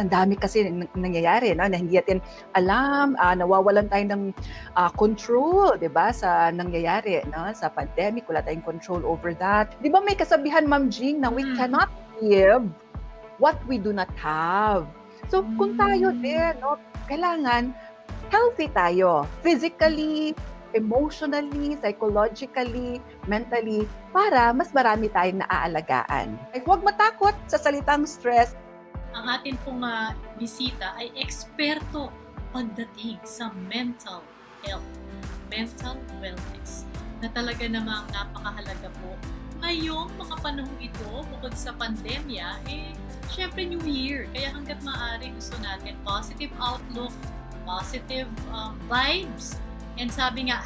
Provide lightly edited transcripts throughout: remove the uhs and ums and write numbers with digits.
ang dami kasi nangyayari, no, na hindi natin alam, nawawalan tayo ng control, 'di ba, sa nangyayari, no, sa pandemic, wala tayong control over that. 'Di ba may kasabihan, Ma'am Jing, na we cannot give what we do not have. So kung tayo din, no, kailangan healthy tayo, physically, emotionally, psychologically, mentally, para mas marami tayong naaalagaan. Ay, huwag matakot sa salitang stress. Ang atin pong bisita ay eksperto pagdating sa mental health, mental wellness, na talaga namang napakahalaga po. Ngayong mga panahong ito, bukod sa pandemya, syempre New Year. Kaya hanggat maaari gusto natin positive outlook, positive vibes, and sabi nga,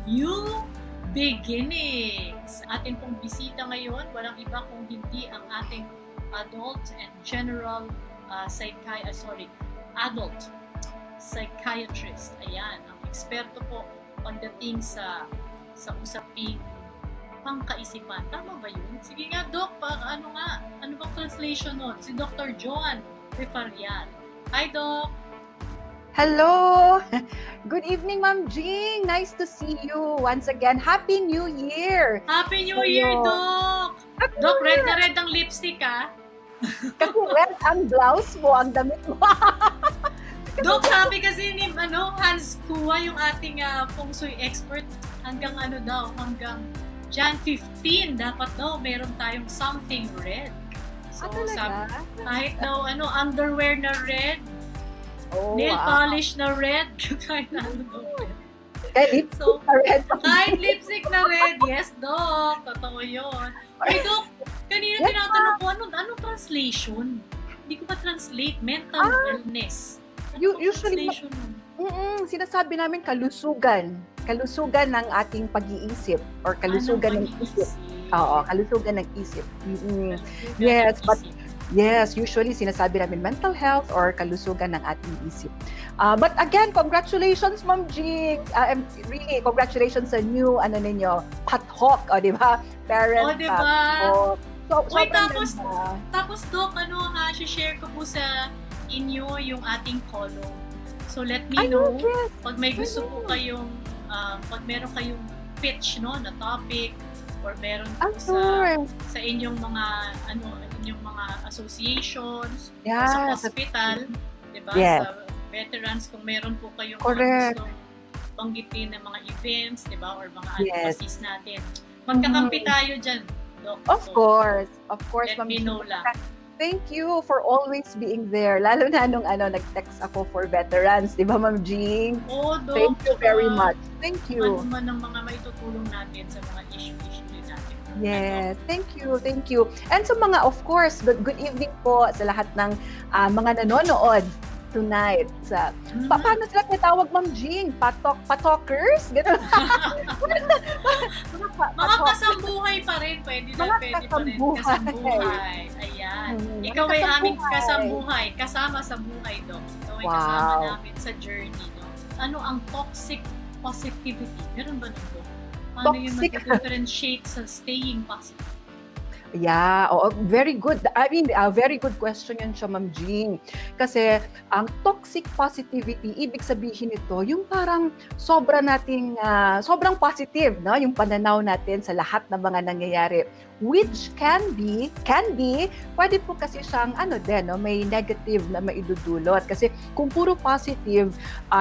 #new beginnings. Atin pong bisita ngayon, walang iba kung hindi ang ating adult and general adult psychiatrist. Ayan, ang eksperto po pagdating sa usaping pangkaisipan. Tama ba yun? Sige nga, Doc, ano bang translation nun? Si Dr. Joan Rifarian. Hi, Doc! Hello! Good evening, Ma'am Jing! Nice to see you once again. Happy New Year! Happy New Year, Doc! Doc, red na red ang lipstick, ha? Kasi red ang blouse mo, ang damit mo. Doc, sabi kasi ni Hans Kua, yung ating feng shui expert, hanggang Jan 15, dapat daw meron tayong something red. So, kahit daw underwear na red, nail polish na red, kahit red. Kahit lipstick na red, yes, Doc, totoo yun. Hey, Doc, kanina tinatanong ko, anong translation? Hindi ko pa-translate, mental wellness. Usually, sinasabi namin kalusugan ng ating pag-iisip or kalusugan ng isip. Oo, kalusugan ng isip. Yes, usually sinasabi namin mental health or kalusugan ng ating isip. But again, congratulations, Ma'am Jing. Really, congratulations sa new ninyo, pathok, di ba? Parent pathok. Tapos Doc, share ko po sa inyo yung ating column. So let me know pag may gusto po kayong pag meron kayong pitch na topic or meron po sa inyong mga inyong mga associations sa hospital, 'di ba? Sa veterans, kung meron po kayong gustong banggitin ng mga events, 'di ba, or mga advocacies natin. Magkakampi tayo diyan, Doc. Of course, let me know lang. Thank you for always being there. Lalo na nung nag-text ako for veterans, di ba, Ma'am Jing? Oh, Doc. Thank you very much. Thank you. Ano man ang mga maitutulong natin sa mga issue natin. Yes, thank you. And sa mga, of course, good evening po sa lahat ng mga nanonood tonight. Paano sila tinatawag, Ma'am Jing? Patalkers? Gano'n. Mga kasambuhay pa rin. Pwede pa rin. Kasambuhay. Ayan. Ikaw ay aming kasambuhay. Kasama sa buhay, Doc. Ikaw ay kasama namin sa journey, no? Ano ang toxic positivity? Meron ba nito? Paano yun mag-differentiate sa staying positive? Yeah, very good. I mean, very good question yan siya, Ma'am Jing. Kasi ang toxic positivity, ibig sabihin nito, yung parang sobrang positive, no? Yung pananaw natin sa lahat ng mga nangyayari, which can be, pwede po kasi siyang may negative na maidudulot. Kasi kung puro positive,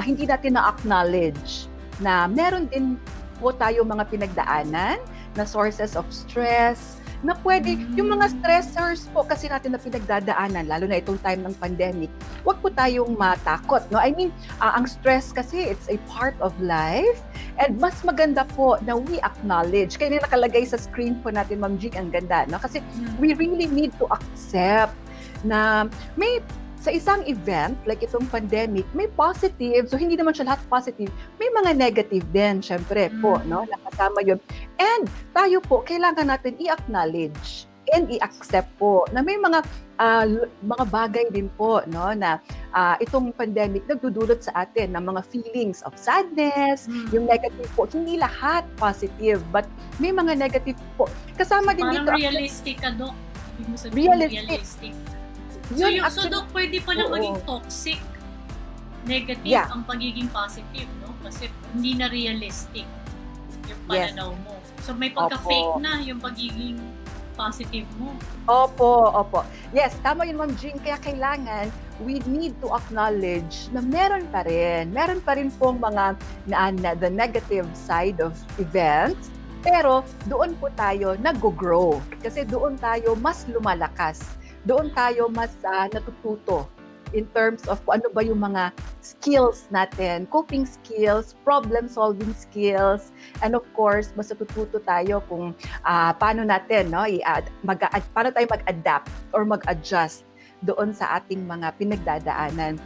hindi natin na-acknowledge na meron din po tayo mga pinagdaanan na sources of stress, na pwede, yung mga stressors po kasi natin na pinagdadaanan, lalo na itong time ng pandemic, huwag po tayong matakot. No? I mean, ang stress kasi, it's a part of life, and mas maganda po na we acknowledge. Kaya nakalagay sa screen po natin, Ma'am Jing, ang ganda. No? Kasi we really need to accept na may sa isang event, like itong pandemic, may positive, so hindi naman siya lahat positive, may mga negative din, syempre po, no? Nakasama yun. And tayo po, kailangan natin i-acknowledge and i-accept po na may mga bagay din po, no, na itong pandemic nagdudulot sa atin ng mga feelings of sadness, yung negative po, hindi lahat positive, but may mga negative po. Kasama din parang dito. Realistic ka, Doc. Realistic. So, Yun so actually, Dok, pwede palang oo. maging toxic, negative Yeah, ang pagiging positive, no? Kasi hindi na realistic yung yes. pananaw mo. So, may pagka-fake Opo. na yung pagiging positive mo. Opo, opo. Yes, tama yun, Ma'am Jean. Kaya kailangan, we need to acknowledge na meron pa rin. Meron pa rin pong mga the negative side of events. Pero doon po tayo nag-grow. Kasi doon tayo mas lumalakas. Doon tayo mas natututo in terms of kung ano ba yung mga skills natin, coping skills, problem-solving skills, and of course, mas natututo tayo kung paano natin, no, paano tayo mag-adapt or mag-adjust doon sa ating mga pinagdadaanan.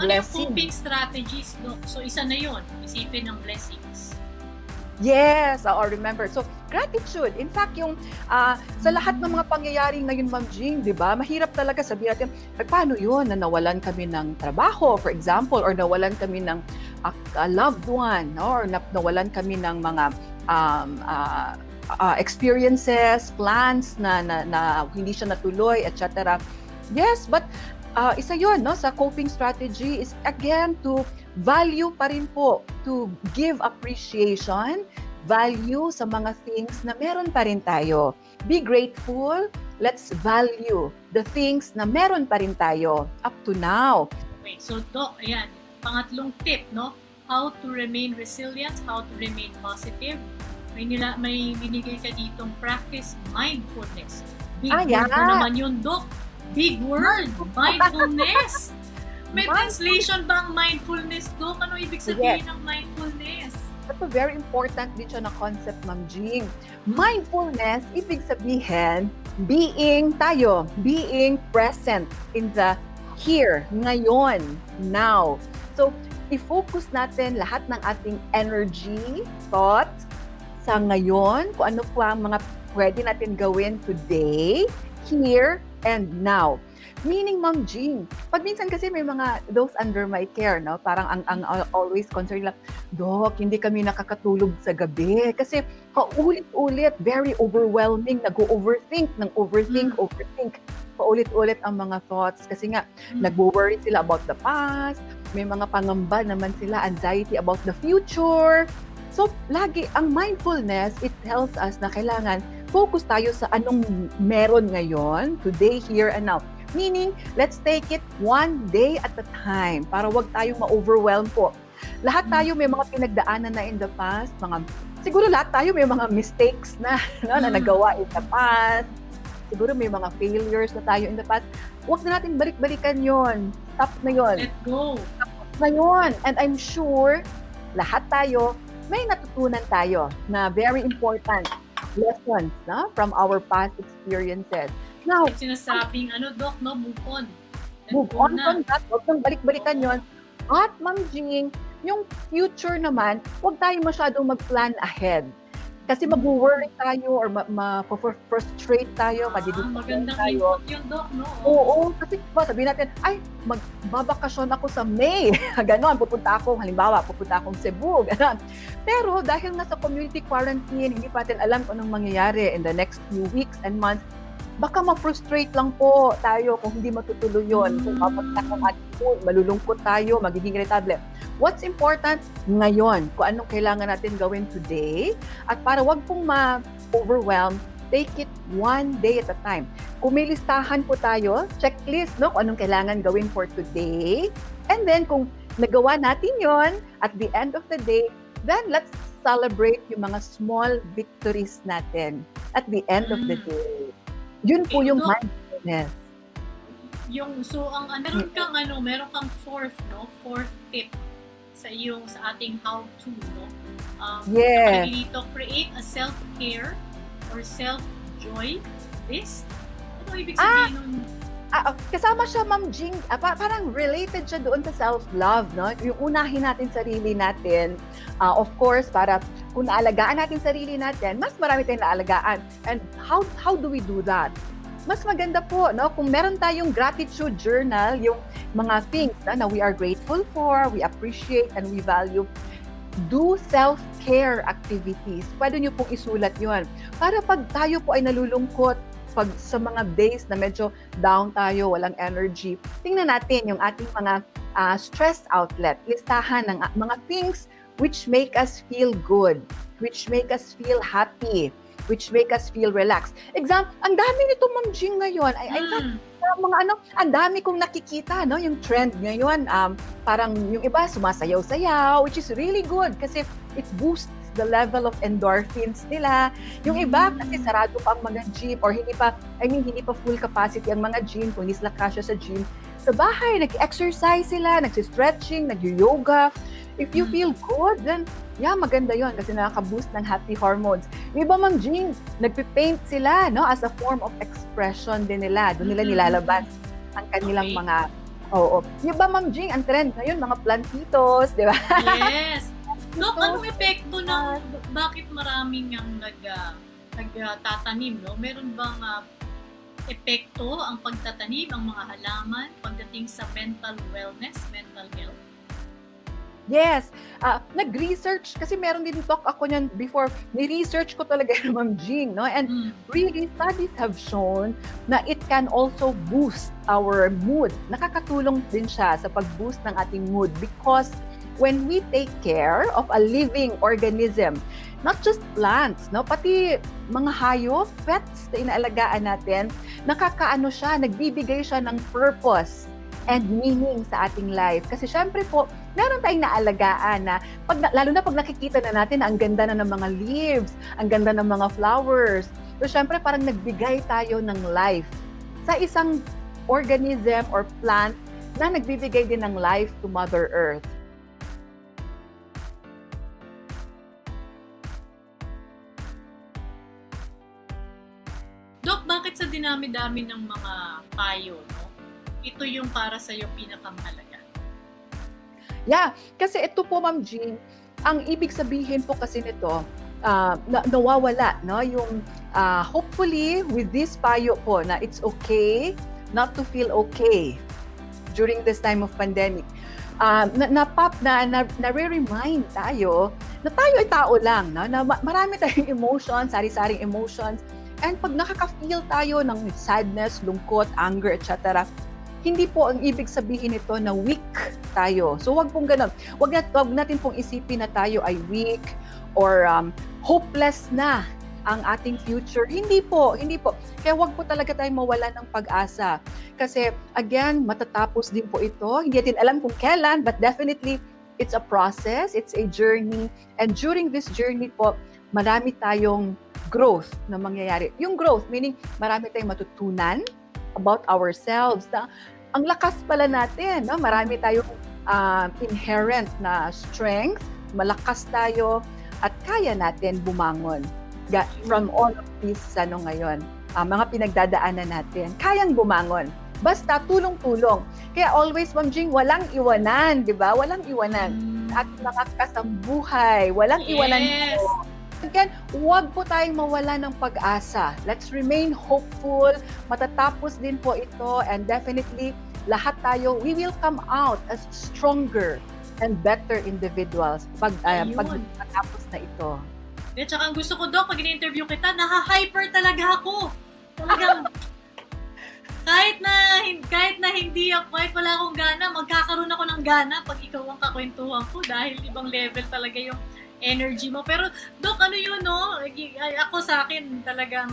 Ano yung coping strategies, Dok? So, isa na yun. Isipin ng blessings. Yes, remember. So, gratitude. In fact, yung sa lahat ng mga pangyayari ngayon, Ma'am Jean, di ba? Mahirap talaga sabihin natin, paano yun na nawalan kami ng trabaho, for example, or nawalan kami ng loved one, no? Or nawalan kami ng mga experiences, plans na hindi siya natuloy, etc. Yes, but isa yun, no? Sa coping strategy is, again, to value pa rin po, to give appreciation, value sa mga things na meron pa rin tayo. Be grateful, let's value the things na meron pa rin tayo up to now. Okay, so Doc, ayan, pangatlong tip, no? How to remain resilient, how to remain positive. May binigay ka ditong practice mindfulness. Big word mo naman yun, Doc. Big word, mindfulness. May translation ba ang mindfulness, Doc? Ano ibig sabihin ng mindfulness? Ito, very important din siya na concept, Ma'am Jean. Mindfulness, ibig sabihin, being present in the here, ngayon, now. So, i-focus natin lahat ng ating energy, thoughts, sa ngayon, kung ano po ang mga pwede natin gawin today, here, and now. Meaning, Ma'am Jean, pag minsan kasi may mga those under my care, no? Parang ang always concerned lang, Doc, hindi kami nakakatulog sa gabi. Kasi paulit-ulit, very overwhelming, nag-overthink, overthink. Paulit-ulit ang mga thoughts. Kasi nga, nag-worry sila about the past, may mga pangamba naman sila, anxiety about the future. So, lagi, ang mindfulness, it tells us na kailangan focus tayo sa anong meron ngayon, today, here, and now. Meaning, let's take it one day at a time para wag tayong ma-overwhelm po. Lahat tayo may mga pinagdaanan na in the past, siguro lahat tayo may mga mistakes na, no, na nagawa in the past. Siguro may mga failures na tayo in the past. Wag na natin balik-balikan yon. Stop na yon. Let go. Stop na yon. And I'm sure, lahat tayo, may natutunan tayo na very important lessons, no, from our past experiences. Now, sinasabing, Doc, no, move on. Move on from that. Huwag nang balik-balikan yon. At, Ma'am Jean, yung future naman, huwag tayo masyadong mag-plan ahead. Kasi mag-worry tayo or ma-frustrate tayo, madidistract magandang tayo. input yun, Doc, no? Oo, kasi sabihin natin, ay, magbabakasyon ako sa May. Ganon, pupunta akong Cebu. Ganon. Pero dahil nasa community quarantine, hindi pa natin alam kung anong mangyayari in the next few weeks and months, baka ma-frustrate lang po tayo kung hindi matutuloy yun. Kung mapagtak ang ating mood, malulungkot tayo, magiging irritable. What's important ngayon, kung anong kailangan natin gawin today, at para wag pong ma-overwhelm, take it one day at a time. Kung may listahan po tayo, checklist, no, kung anong kailangan gawin for today, and then kung nagawa natin yon at the end of the day, then let's celebrate yung mga small victories natin at the end of the day. Yun po yung mindfulness. Meron kang fourth tip sa ating how-to, no? Yes. Dito, create a self-care or self-joy list. Ano ibig sabihin nun? Kasama siya, Ma'am Jean, parang related siya doon sa self-love, no? Yung unahin natin sarili natin. Of course, para kung naalagaan natin sarili natin, mas marami tayong naalagaan. And how do we do that? Mas maganda po, no? Kung meron tayong gratitude journal, yung mga things na we are grateful for, we appreciate, and we value, do self-care activities. Pwede nyo pong isulat yon. Para pag tayo po ay nalulungkot, pag sa mga days na medyo down tayo, walang energy, tingnan natin yung ating mga stress outlet. Listahan ng mga things which make us feel good, which make us feel happy, which make us feel relaxed. Ang dami nito, Ma'am Jing, ngayon. In fact, mga ang dami kong nakikita, no? Yung trend ngayon, parang yung iba sumasayaw-sayaw, which is really good kasi it boosts the level of endorphins nila. Yung iba kasi sarado pa ang mga gym or hindi pa full capacity ang mga gym, kung hindi sila kasya sa gym. Sa bahay, nag-exercise sila, nag-stretching, nag-yoga. If you feel good, then maganda yon kasi nakaka-boost ng happy hormones. Yung iba, Ma'am Jing, nagpipaint sila, no, as a form of expression din nila. Doon nila nilalabas ang kanilang mga, Yung iba, Ma'am Jing, ang trend ngayon, mga plantitos, di ba? Yes. Dok, anong epekto ng bakit maraming ang nagtatanim, no? Meron bang epekto ang pagtatanim, ang mga halaman pagdating sa mental wellness, mental health? Yes. Nag-research, kasi meron din talk ako niyan before, ni-research ko talaga yung Ma'am Jing, no? And really, studies have shown na it can also boost our mood. Nakakatulong din siya sa pag-boost ng ating mood because when we take care of a living organism, not just plants, no, pati mga hayop, pets na inaalagaan natin, nagbibigay siya ng purpose and meaning sa ating life. Kasi syempre po, meron tayong naalagaan na, lalo na pag nakikita na natin na ang ganda na ng mga leaves, ang ganda ng mga flowers. So syempre parang nagbigay tayo ng life sa isang organism or plant na nagbibigay din ng life to Mother Earth. Dok, bakit sa dinami-dami ng mga payo, no? Ito yung para sa'yo pinakamahalaga? Yeah, kasi ito po, Ma'am Jean, ang ibig sabihin po kasi nito, nawawala, no? Yung hopefully with this payo po na it's okay not to feel okay during this time of pandemic. Nare-remind tayo na tayo ay tao lang, no? Na marami tayong emotions, sari-saring emotions. And pag nakaka-feel tayo ng sadness, lungkot, anger, etc., hindi po ang ibig sabihin nito na weak tayo. So wag pong ganun. Wag natin pong isipin na tayo ay weak or hopeless na ang ating future. Hindi po. Kaya wag po talaga tayong mawala ng pag-asa. Kasi again, matatapos din po ito. Hindi natin alam kung kailan, but definitely it's a process, it's a journey. And during this journey po, marami tayong growth na mangyayari. Yung growth, meaning marami tayong matutunan about ourselves. Na ang lakas pala natin, no? Marami tayong inherent na strength, malakas tayo, at kaya natin bumangon. From all of these ngayon, mga pinagdadaanan natin, kayang bumangon. Basta tulong-tulong. Kaya always, Ma'am Jing, walang iwanan, di ba? Walang iwanan. At mga kasambuhay, walang iwanan po. Again, huwag po tayong mawala ng pag-asa. Let's remain hopeful. Matatapos din po ito and definitely lahat tayo, we will come out as stronger and better individuals pag matapos na ito. At saka ang gusto ko, Dok, pag in-interview kita, naka-hyper talaga ako. Talagang, kahit na hindi ako, kahit wala akong gana, magkakaroon ako ng gana pag ikaw ang kakwentuhan ko dahil ibang level talaga yung energy mo. Pero, Dok, ano yun, no? Ako sa akin, talagang,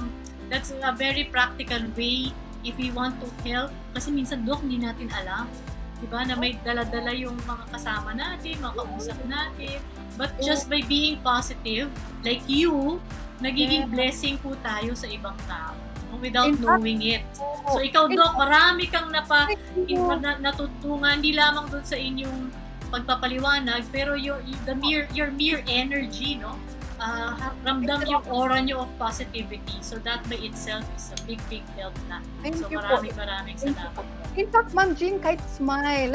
that's a very practical way if we want to help. Kasi minsan, Dok, hindi natin alam. Diba? Na may dala-dala yung mga kasama natin, mga kausap natin. But just by being positive, like you, nagiging blessing po tayo sa ibang tao without knowing it. So, ikaw, Dok, marami kang natutungan, hindi lamang doon sa inyong pagpapaliwanag, pero your mere energy, no? ramdam yung aura nyo of positivity. So that by itself is a big help na. Thank So you po. maraming salamat. In fact, Ma'am Jean, kahit smile,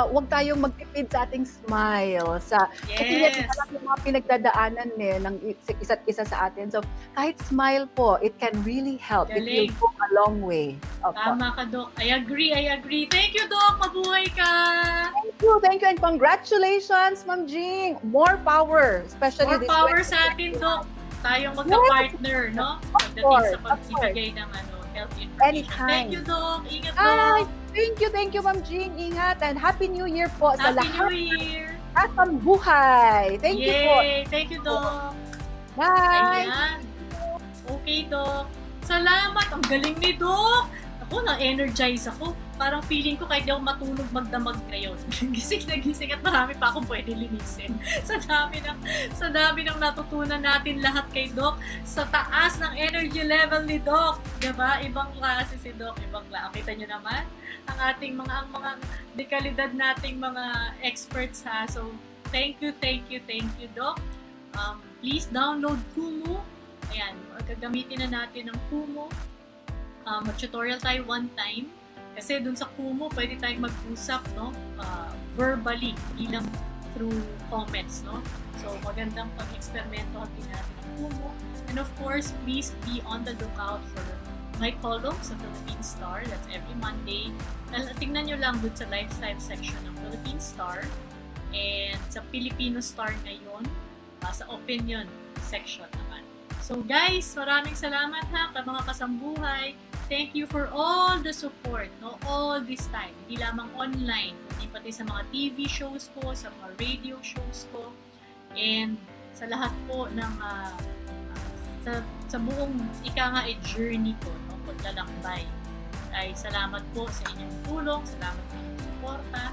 wag tayong magtipid sa ating smile. Kasi yes, marami yung mga pinagdadaanan ng isa't isa sa atin. So, kahit smile po, it can really help. Galing. It will go a long way. Tama ka, Doc. I agree. Thank you, Doc. Mabuhay ka! Thank you, and congratulations, Ma'am Jean. More power, especially More this power sa atin, Doc. Tayong magka-partner, no? Pagdating sa pagbibigay ng health information. Anytime. Thank you, Doc. Ingat, Doc. Thank you, Ma'am Jean. Ingat, and Happy New Year po sa lahat. Happy New Year! At ang buhay. Thank you po. Thank you, Doc. Bye! Ayan. Okay, Doc. Salamat. Ang galing ni Doc. Ako, na-energize ako. Parang feeling ko kahit di ako matulog magdamag ngayon. Gising na gising at marami pa akong pwede linisin. Sa dami ng natutunan natin lahat kay Doc. Sa taas ng energy level ni Doc. Diba? Ibang klase si Doc. Ibang klase. Kita nyo naman ang ating mga dekalidad nating mga experts ha. So, thank you, Doc. Please download Kumu. Ayan, gagamitin na natin ng Kumu. Mag-tutorial tayo one time. Kasi dun sa Kumu, pwede tayong mag-usap, no? Verbally, ilang through comments, no? So, magandang pag-eksperimento din natin ng Kumu. And of course, please be on the lookout for my column sa Philippine Star. That's every Monday. Tingnan nyo lang dun sa lifestyle section ng Philippine Star. And sa Filipino Star ngayon, sa opinion section naman. So guys, maraming salamat ha, mga kasambuhay. Thank you for all the support, no? All this time. Hindi lamang online, kundi pati sa mga TV shows ko, sa mga radio shows ko, and sa lahat po ng sa buong journey ko, no? Paglalakbay. Ay salamat po sa inyong tulong, salamat sa inyong suporta,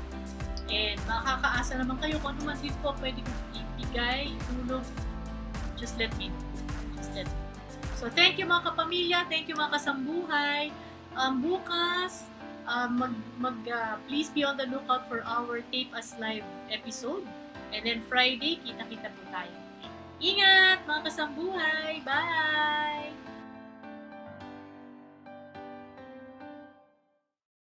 and makakaasa naman kayo kung ano man din po pwede kong ibigay, tulong, just let me know. So, thank you mga kapamilya, thank you mga kasambuhay. Bukas, please be on the lookout for our Tape Us Live episode. And then Friday, kita-kita po tayo. Ingat mga kasambuhay! Bye!